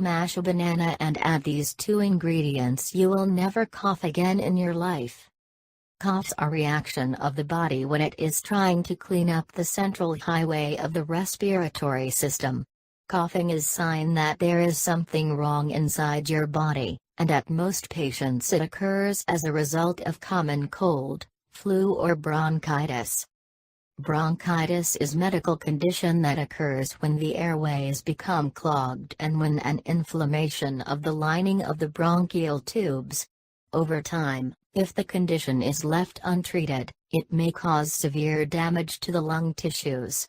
Mash a banana and add these two ingredients. You will never cough again in your life. Coughs are a reaction of the body when it is trying to clean up the central highway of the respiratory system. Coughing is a sign that there is something wrong inside your body, and at most patients it occurs as a result of common cold, flu or bronchitis. Bronchitis is a medical condition that occurs when the airways become clogged and when an inflammation of the lining of the bronchial tubes. Over time, if the condition is left untreated, it may cause severe damage to the lung tissues.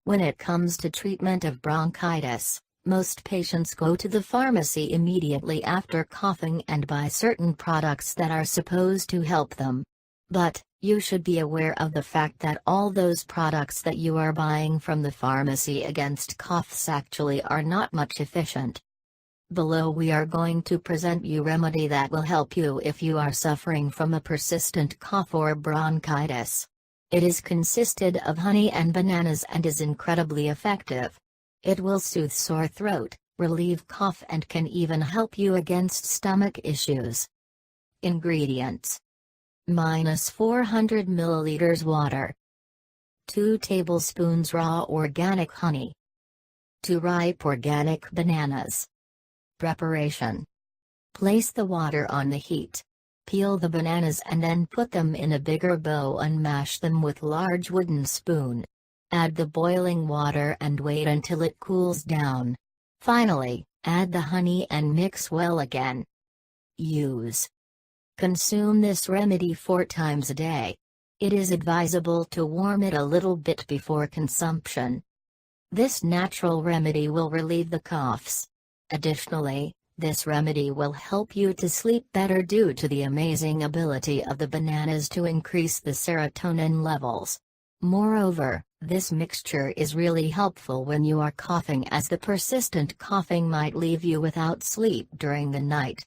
When it comes to treatment of bronchitis, most patients go to the pharmacy immediately after coughing and buy certain products that are supposed to help them. But, you should be aware of the fact that all those products that you are buying from the pharmacy against coughs actually are not much efficient. Below we are going to present you a remedy that will help you if you are suffering from a persistent cough or bronchitis. It is consisted of honey and bananas and is incredibly effective. It will soothe sore throat, relieve cough and can even help you against stomach issues. Ingredients: -400 ml water, 2 tablespoons raw organic honey, 2 ripe organic bananas. Preparation: place the water on the heat. Peel the bananas and then put them in a bigger bowl and mash them with large wooden spoon. Add the boiling water and wait until it cools down. Finally, add the honey and mix well again. Use. Consume this remedy 4 times a day. It is advisable to warm it a little bit before consumption. This natural remedy will relieve the coughs. Additionally, this remedy will help you to sleep better due to the amazing ability of the bananas to increase the serotonin levels. Moreover, this mixture is really helpful when you are coughing, as the persistent coughing might leave you without sleep during the night.